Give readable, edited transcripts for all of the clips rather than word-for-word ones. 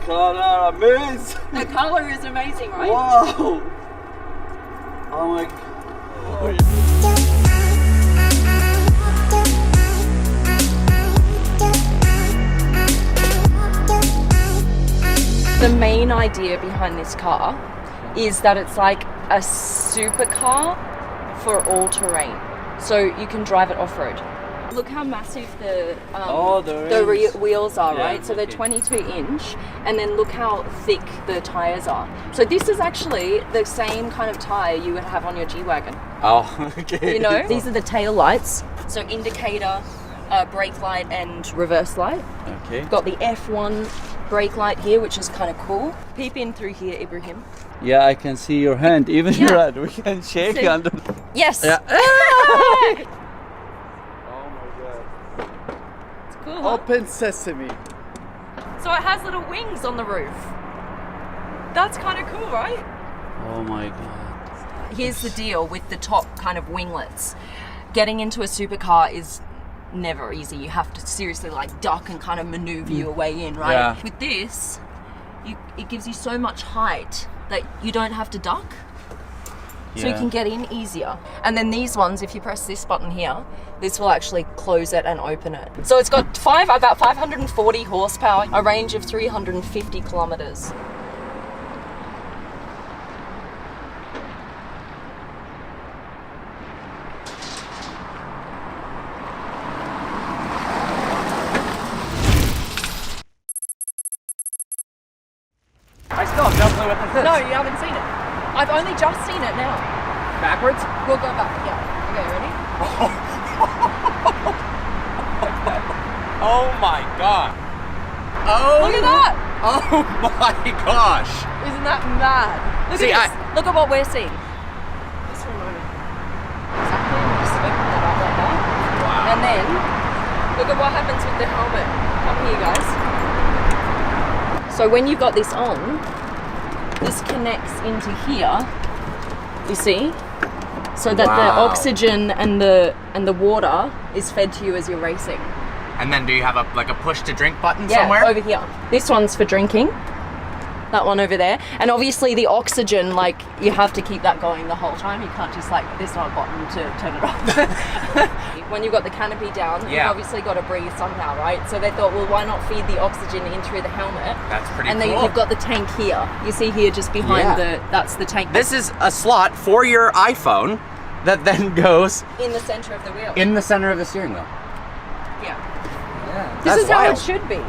color amazing. The color is amazing, right? Wow. Oh my god. The main idea behind this car is that it's like a supercar for all terrain. So you can drive it off-road. Look how massive the wheels are, Yeah, right? So they're okay. 22 inch, and then look how thick the tires are. So this is actually the same kind of tire you would have on your G-Wagon. Oh, okay. You know, these are the tail lights. So indicator, brake light, and reverse light. Okay. Got the F1 brake light here, which is kind of cool. Peep in through here, Ibrahim. Yeah, I can see your hand, even Yeah. your hand. We can shake See? under. Yes. Yeah. Oh my god. It's cool. Huh? Open sesame. So it has little wings on the roof. That's kind of cool, right? Oh my god. Here's the deal with the top kind of winglets. Getting into a supercar is never easy. You have to seriously like duck and kind of maneuver your way in, right? Yeah. With this, it gives you so much height that you don't have to duck. So you Yeah. can get in easier. And then these ones, if you press this button here, this will actually close it and open it. So it's got about 540 horsepower, a range of 350 kilometers. I still have no clue what this is. No, you haven't seen it. I've only just seen it now. Backwards? We'll go back. Yeah. Okay, ready? Oh my god. Oh. Look at that! Oh my gosh. Isn't that mad? Look See, at this. Look at what we're seeing. Just for a moment. Exactly. and Just open it up like that. Wow. And then look at what happens with the helmet. Come here, guys. So when you've got this on, this connects into here. You see? So that the Wow. oxygen and the water is fed to you as you're racing. And then do you have a push to drink button Yeah, somewhere? over here. This one's for drinking. That one over there. And obviously the oxygen, like, you have to keep that going the whole time. You can't just, like, there's not a button to turn it off. When you've got the canopy down, you've Yeah. obviously got to breathe somehow, right? So they thought, well, why not feed the oxygen in through the helmet? That's pretty and cool. then you've got the tank here. You see here just behind Yeah. that's the tank. This is a slot for your iPhone that then goes in the center of the wheel. in the center of the steering wheel. Yeah. Yeah. This is how it should be.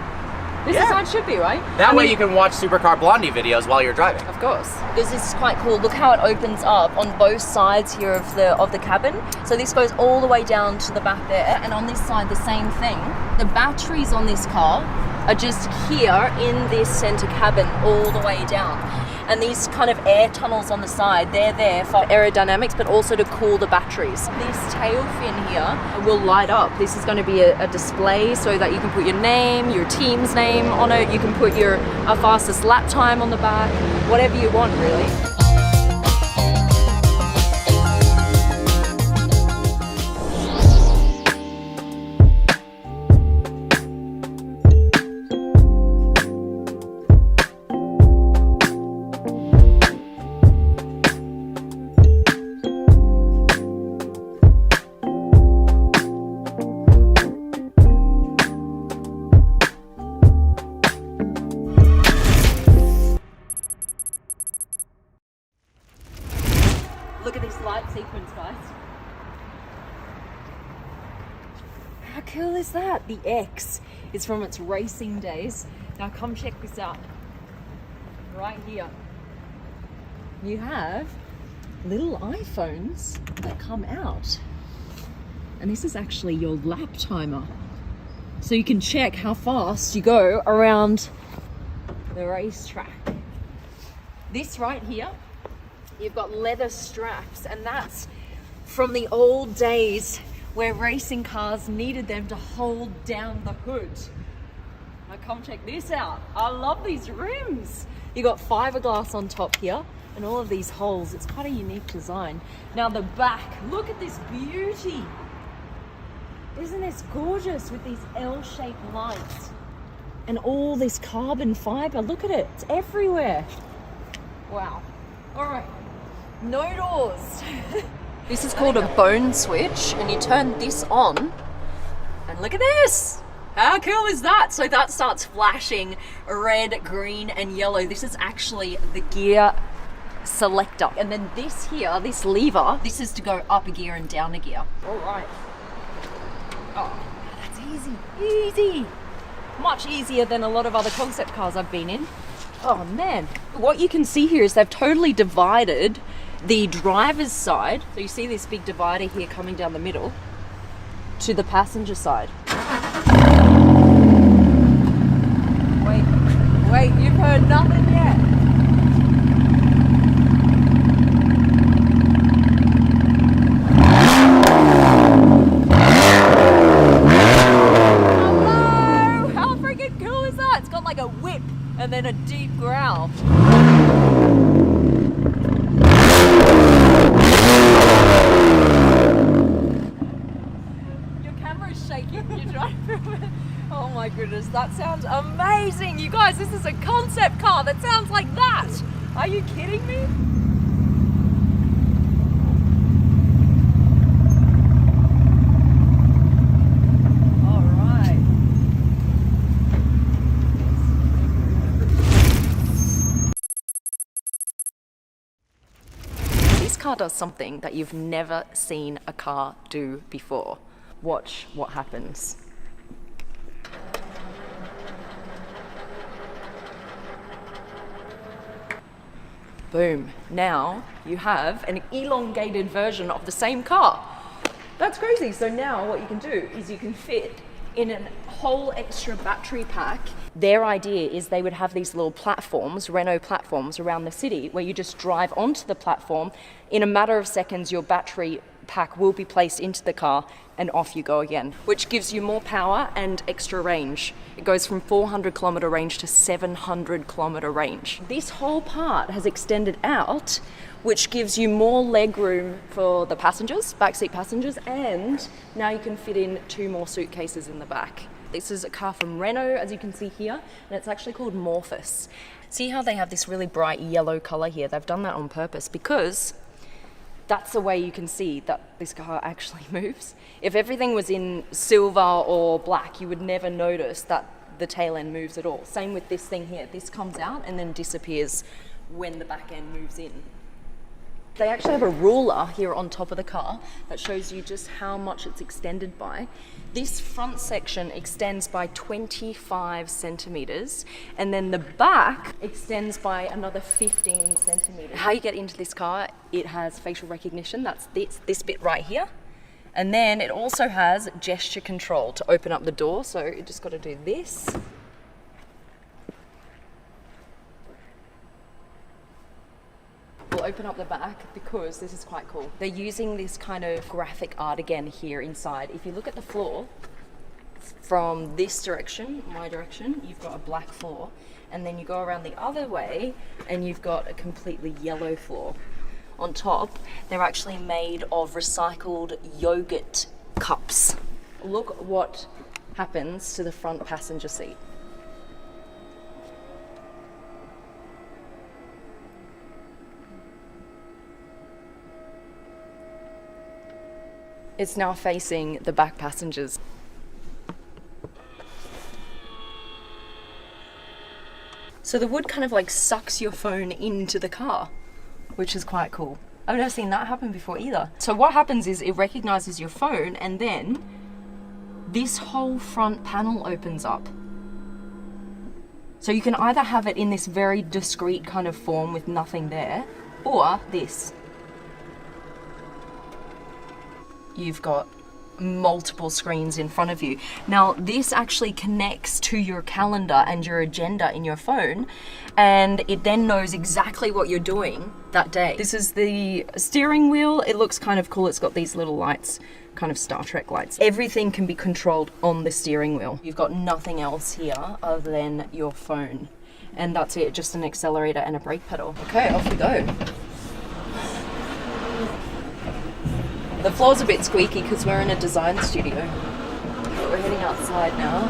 This is Yeah. how it should be, right? That I way mean- you can watch Supercar Blondie videos while you're driving. Of course. This is quite cool. Look how it opens up on both sides here of the cabin. So this goes all the way down to the back there, and on this side the same thing. The batteries on this car are just here in this center cabin all the way down. And these kind of air tunnels on the side, they're there for aerodynamics, but also to cool the batteries. This tail fin here will light up. This is going to be a display so that you can put your name, your team's name on it. You can put your fastest lap time on the back, whatever you want, really. Look at this light sequence, guys. How cool is that? The X is from its racing days. Now come check this out. Right here. You have little iPhones that come out. And this is actually your lap timer. So you can check how fast you go around the racetrack. This right here, you've got leather straps, and that's from the old days where racing cars needed them to hold down the hood. Now come check this out. I love these rims. You got fiberglass on top here and all of these holes. It's quite a unique design. Now the back, look at this beauty. Isn't this gorgeous with these L-shaped lights? And all this carbon fiber, look at it, it's everywhere. Wow. All right, no doors. This is called a bone switch, and you turn this on, and look at this. How cool is that? So that starts flashing red, green, and yellow. This is actually the gear selector. And then this here, this lever, this is to go up a gear and down a gear. All right. Oh, that's easy, easy. Much easier than a lot of other concept cars I've been in. Oh man. What you can see here is they've totally divided the driver's side. So you see this big divider here coming down the middle to the passenger side. Wait, you've heard nothing yet. Hello! How freaking cool is that? It's got like a whip and then a deep growl. Your camera's shaking. You're trying to film it. Oh my goodness, that sounds amazing. You guys, this is a concept car that sounds like that. Are you kidding me? All right. This car does something that you've never seen a car do before. Watch what happens. Boom. Now you have an elongated version of the same car. That's crazy. So now what you can do is you can fit in a whole extra battery pack. Their idea is they would have these little platforms, Renault platforms around the city where you just drive onto the platform. In a matter of seconds, your battery pack will be placed into the car and off you go again, which gives you more power and extra range. It goes from 400 kilometer range to 700 kilometer range. This whole part has extended out, which gives you more leg room for the passengers, backseat passengers, and now you can fit in 2 more suitcases in the back. This is a car from Renault, as you can see here, and it's actually called Morphous. See how they have this really bright yellow color here? They've done that on purpose because that's the way you can see that this car actually moves. If everything was in silver or black, you would never notice that the tail end moves at all. Same with this thing here. This comes out and then disappears when the back end moves in. They actually have a ruler here on top of the car that shows you just how much it's extended by. This front section extends by 25 centimeters, and then the back extends by another 15 centimeters. How you get into this car, it has facial recognition. That's this bit right here. And then it also has gesture control to open up the door. So you just got to do this. We'll open up the back because this is quite cool. They're using this kind of graphic art again here inside. If you look at the floor, from this direction, my direction, you've got a black floor. And then you go around the other way and you've got a completely yellow floor. On top, they're actually made of recycled yogurt cups. Look what happens to the front passenger seat. It's now facing the back passengers. So the wood kind of like sucks your phone into the car, which is quite cool. I've never seen that happen before either. So what happens is it recognizes your phone and then this whole front panel opens up. So you can either have it in this very discreet kind of form with nothing there, or this. You've got multiple screens in front of you. Now, this actually connects to your calendar and your agenda in your phone, and it then knows exactly what you're doing that day. This is the steering wheel. It looks kind of cool. It's got these little lights, kind of Star Trek lights. Everything can be controlled on the steering wheel. You've got nothing else here other than your phone. And that's it, just an accelerator and a brake pedal. Okay, off we go. The floor's a bit squeaky because we're in a design studio. But we're heading outside now.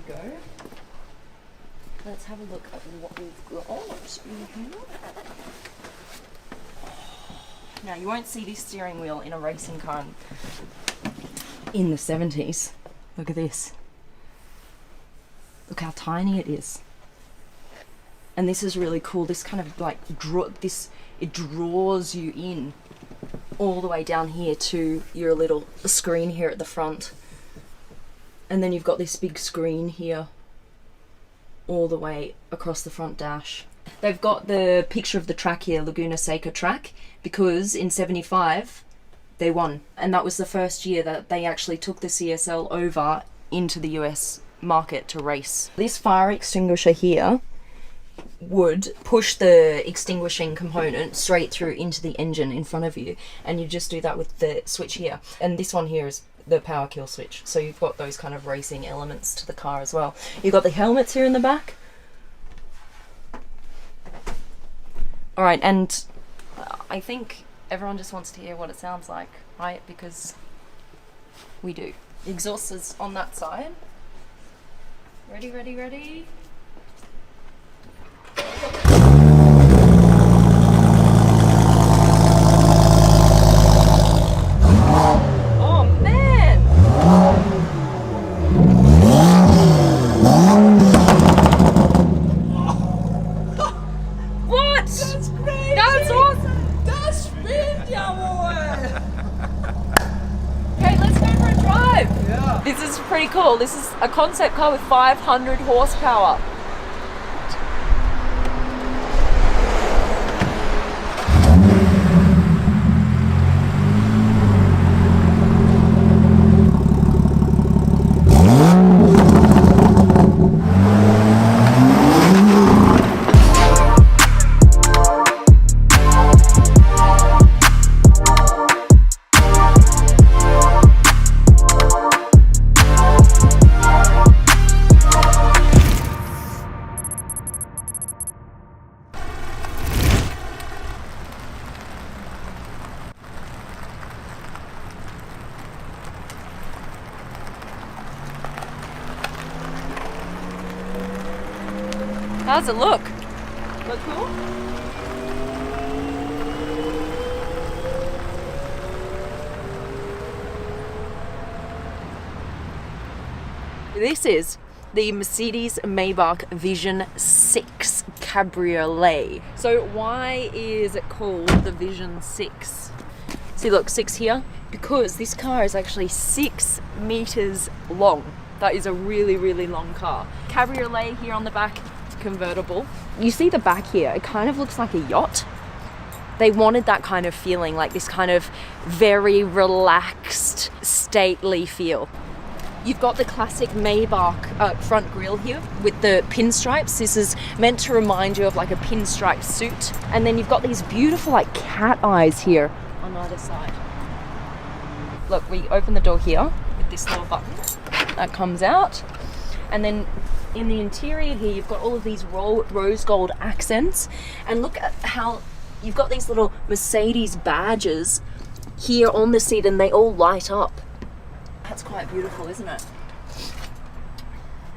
we go. Let's have a look at what we've got in here. Now, you won't see this steering wheel in a racing car in the 70s. Look at this. Look how tiny it is. And this is really cool. This kind of like it draws you in all the way down here to your little screen here at the front. And then you've got this big screen here all the way across the front dash. They've got the picture of the track here, Laguna Seca track, because in 75 they won. And that was the first year that they actually took the CSL over into the US market to race. This fire extinguisher here would push the extinguishing component straight through into the engine in front of you, and you just do that with the switch here. And this one here is the power kill switch, so you've got those kind of racing elements to the car as well. You've got the helmets here in the back. All right, and I think everyone just wants to hear what it sounds like, right? Because we do. The exhaust is on that side. Ready, ready, ready. Oh man! What? That's crazy! That's awesome! Das spinnt ja wohl! Okay, let's go for a drive! Ja. This is pretty cool. This is a concept car with 500 horsepower. How's it look? Look cool? This is the Mercedes-Maybach Vision 6 Cabriolet. So why is it called the Vision 6? See, look, 6 here. Because this car is actually 6 meters long. That is a really, really long car. Cabriolet here on the back, convertible. You see the back here, it kind of looks like a yacht. They wanted that kind of feeling, like this kind of very relaxed, stately feel. You've got the classic Maybach front grille here with the pinstripes. This is meant to remind you of like a pinstripe suit. And then you've got these beautiful like cat eyes here on either side. Look, we open the door here with this little button that comes out. And then in the interior here, you've got all of these rose gold accents. And look at how you've got these little Mercedes badges here on the seat, and they all light up. That's quite beautiful, isn't it?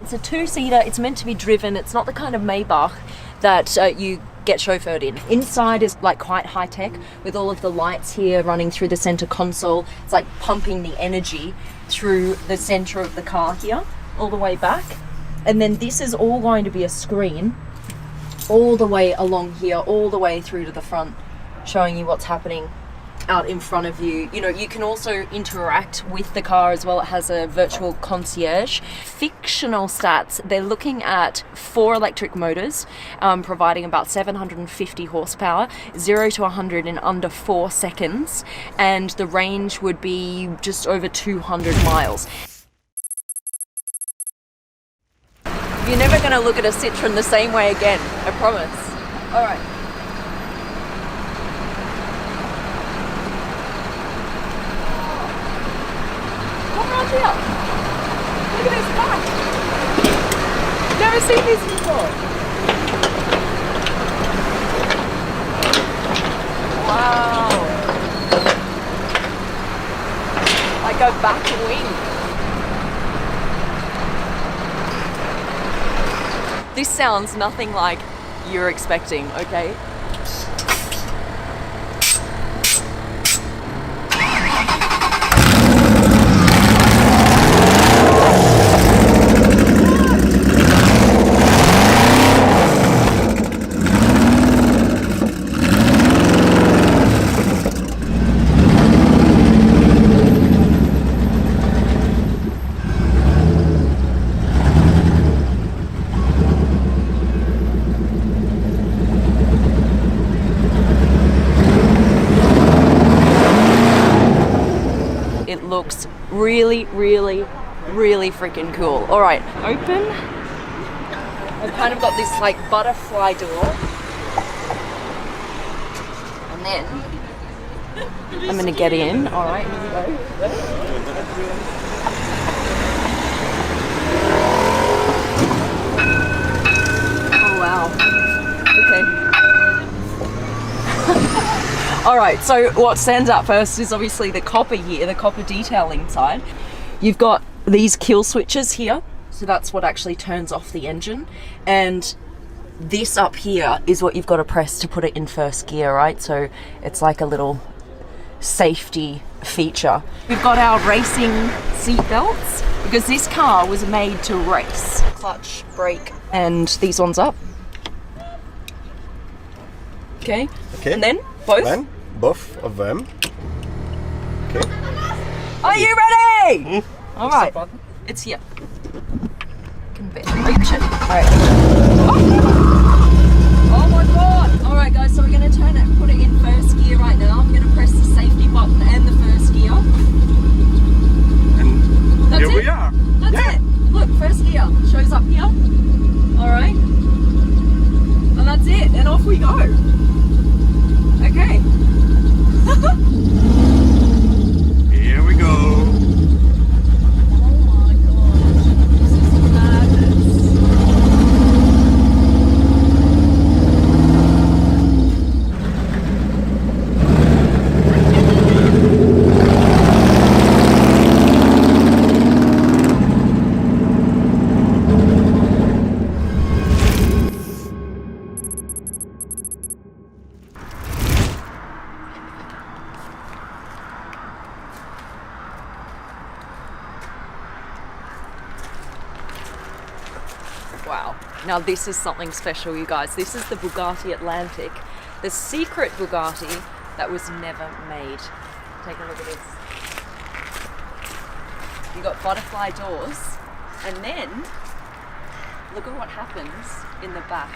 It's a 2-seater. It's meant to be driven. It's not the kind of Maybach that you get chauffeured in. Inside is like quite high tech with all of the lights here running through the center console. It's like pumping the energy through the center of the car here, all the way back. And then this is all going to be a screen all the way along here, all the way through to the front, showing you what's happening out in front of you. You know, you can also interact with the car as well. It has a virtual concierge. Fictional stats, they're looking at 4 electric motors, providing about 750 horsepower, 0 to 100 in under 4 seconds, and the range would be just over 200 miles. You're never going to look at a Citroen the same way again, I promise. All right. Come around here. Look at this back. Never seen this before. Wow. Like a back wing. This sounds nothing like you're expecting, okay? It looks really, really, really freaking cool. All right, open. I've kind of got this like butterfly door. And then I'm gonna get in. All right, here we go. Oh wow. Okay. All right, so what stands out first is obviously the copper here, the copper detailing side. You've got these kill switches here, so that's what actually turns off the engine. And this up here is what you've got to press to put it in first gear, right? So it's like a little safety feature. We've got our racing seat belts because this car was made to race. Clutch, brake, and these ones up. Okay. And then both? Then both of them. Okay. Are you ready? All right. It's here. Reach it. All right. Oh my god. All right, guys. So we're going to turn it, put it in first gear right now. I'm going to press the safety button and the first gear. And That's here it. we are. That's it. Look, first gear shows up here. All right. And that's it. And off we go. Okay. Here we go. Oh my god. This is madness. Wow. Now this is something special, you guys. This is the Bugatti Atlantic, the secret Bugatti that was never made. Take a look at this. You got butterfly doors, and then look at what happens in the back.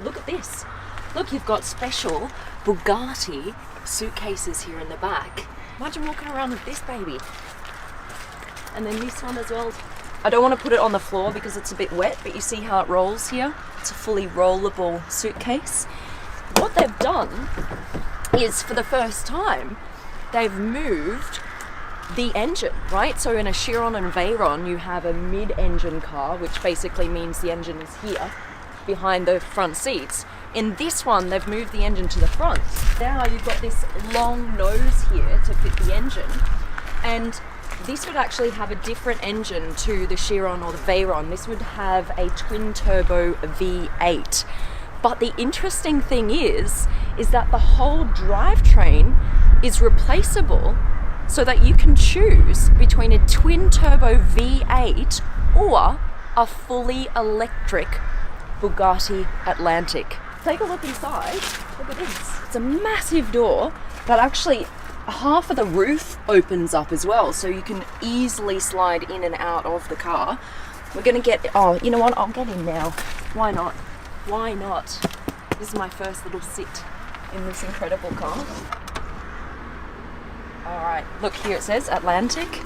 Look at this. Look, you've got special Bugatti suitcases here in the back. Imagine walking around with this baby. And then this one as well. I don't want to put it on the floor because it's a bit wet, but you see how it rolls here? It's a fully rollable suitcase. What they've done is, for the first time, they've moved the engine, right? So in a Chiron and Veyron, you have a mid-engine car, which basically means the engine is here, behind the front seats. In this one, they've moved the engine to the front. Now you've got this long nose here to fit the engine, and this would actually have a different engine to the Chiron or the Veyron. This would have a twin-turbo V8. But the interesting thing is that the whole drivetrain is replaceable, so that you can choose between a twin-turbo V8 or a fully electric Bugatti Atlantic. Take a look inside. Look at this. It's a massive door, but actually half of the roof opens up as well, so you can easily slide in and out of the car. We're gonna get, oh, you know what? I'll get in now. Why not? Why not? This is my first little sit in this incredible car. All right, look here, it says Atlantic.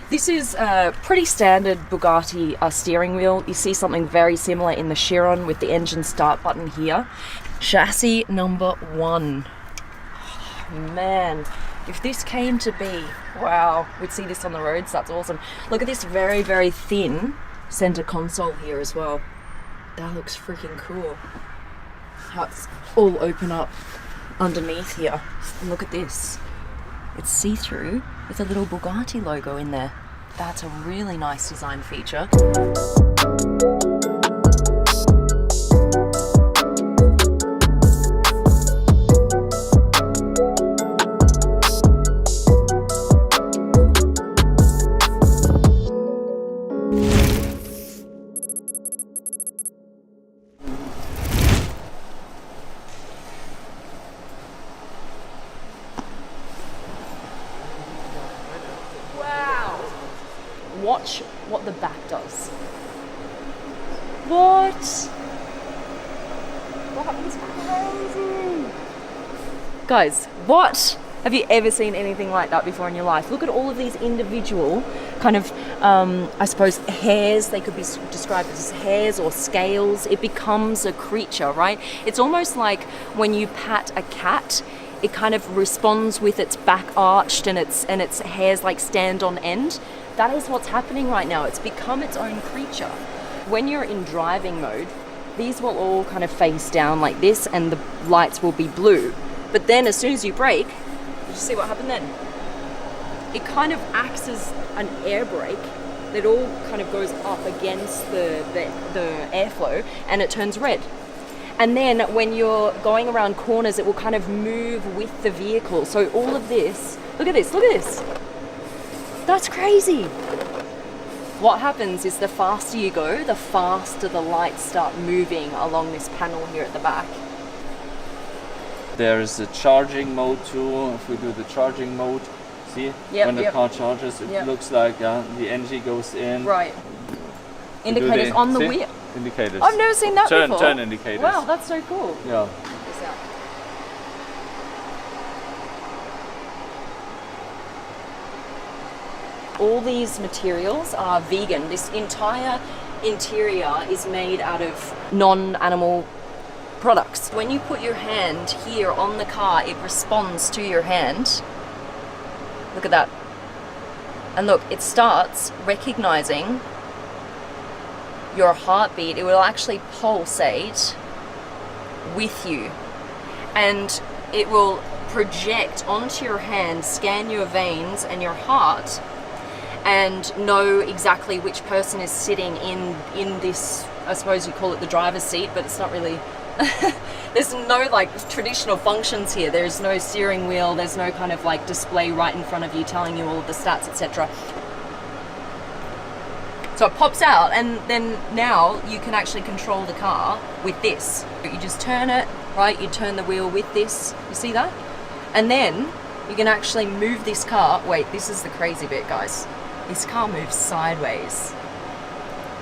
This is a pretty standard Bugatti steering wheel. You see something very similar in the Chiron with the engine start button here. Chassis number 1. Man, if this came to be, wow, we'd see this on the roads. That's awesome. Look at this very, very thin center console here as well. That looks freaking cool. How it's all open up underneath here. And look at this. It's see-through with a little Bugatti logo in there. That's a really nice design feature. Watch what the back does. What? That is crazy. Guys, what? Have you ever seen anything like that before in your life? Look at all of these individual kind of, I suppose, hairs. They could be described as hairs or scales. It becomes a creature, right? It's almost like when you pat a cat, it kind of responds with its back arched and its hairs like stand on end. That is what's happening right now. It's become its own creature. When you're in driving mode, these will all kind of face down like this and the lights will be blue. But then as soon as you brake, did you see what happened then? It kind of acts as an air brake that all kind of goes up against the airflow and it turns red. And then when you're going around corners, it will kind of move with the vehicle. So all of this, look at this, look at this. That's crazy. What happens is the faster you go, the faster the lights start moving along this panel here at the back. There is a charging mode too. If we do the charging mode, see? Yep, when the yep. car charges, it Yep. looks like the energy goes in. Right. We do Indicators on the see? wheel. Indicators. I've never seen that before. Turn indicators. Wow, that's so cool. Yeah. Check this out. All these materials are vegan. This entire interior is made out of non-animal products. When you put your hand here on the car, it responds to your hand. Look at that. And look, it starts recognizing your heartbeat. It will actually pulsate with you. And it will project onto your hand, scan your veins and your heart, and know exactly which person is sitting in this, I suppose you call it the driver's seat, but it's not really, there's no like traditional functions here. There's no steering wheel, there's no kind of like display right in front of you telling you all of the stats, etc. So it pops out, and then now you can actually control the car with this. You just turn it, right? You turn the wheel with this, you see that? And then you can actually move this car. Wait, this is the crazy bit, guys. This car moves sideways.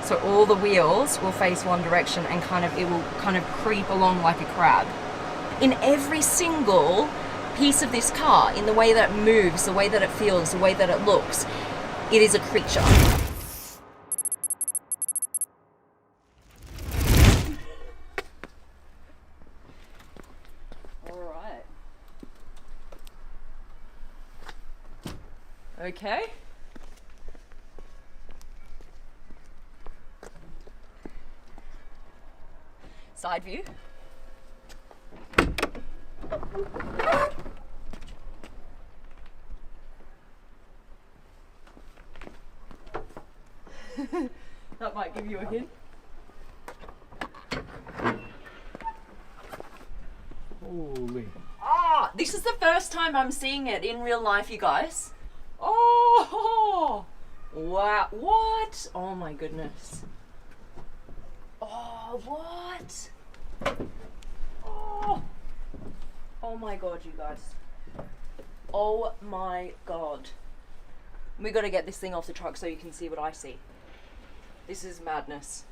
So all the wheels will face one direction and it will kind of creep along like a crab. In every single piece of this car, in the way that it moves, the way that it feels, the way that it looks, it is a creature. All right. Okay. Side view. That might give you a hint. Holy. Ah, this is the first time I'm seeing it in real life, you guys. Oh, wow, what? Oh my goodness. Oh, what? Oh my god, you guys. Oh my god. We gotta get this thing off the truck so you can see what I see. This is madness.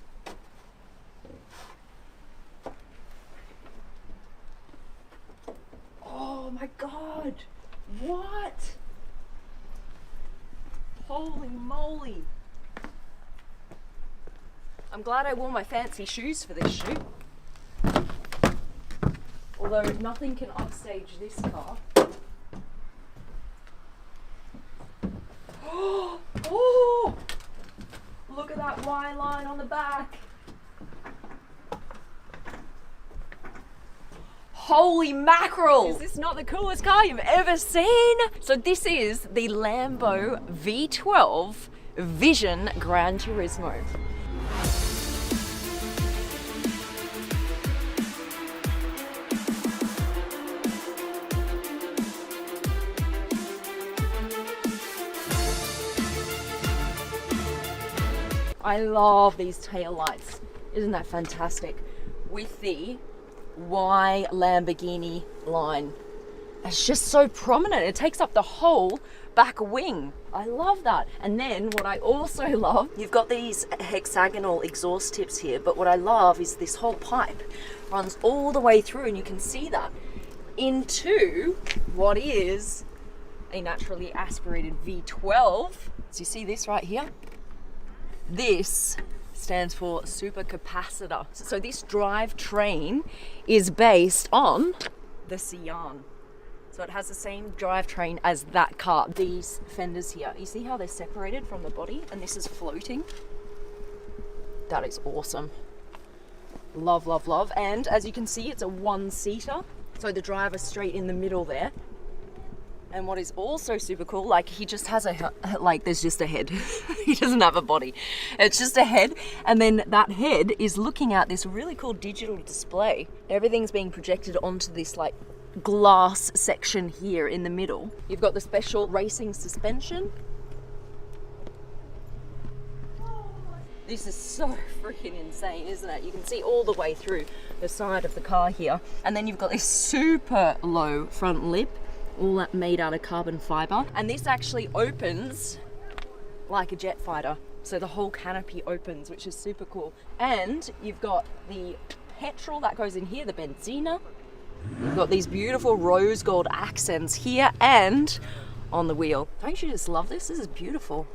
Oh my god. What? Holy moly. I'm glad I wore my fancy shoes for this shoot. Although nothing can upstage this car. Oh! Look at that Y line on the back. Holy mackerel! Is this not the coolest car you've ever seen? So this is the Lambo V12 Vision Gran Turismo. I love these tail lights. Isn't that fantastic? With the Y Lamborghini line. It's just so prominent. It takes up the whole back wing. I love that. And then what I also love, you've got these hexagonal exhaust tips here, but what I love is this whole pipe runs all the way through, and you can see that into what is a naturally aspirated V12. So you see this right here? This stands for supercapacitor. So this drivetrain is based on the Sian. So it has the same drivetrain as that car. These fenders here, you see how they're separated from the body and this is floating? That is awesome. Love, love, love. And as you can see, it's a one-seater. So the driver's straight in the middle there. And what is also super cool, like he just has there's just a head. He doesn't have a body. It's just a head. And then that head is looking at this really cool digital display. Everything's being projected onto this like glass section here in the middle. You've got the special racing suspension. This is so freaking insane, isn't it? You can see all the way through the side of the car here. And then you've got this super low front lip, all that made out of carbon fiber. And this actually opens like a jet fighter. So the whole canopy opens, which is super cool. And you've got the petrol that goes in here, the Benzina. You've got these beautiful rose gold accents here and on the wheel. Don't you just love this? This is beautiful.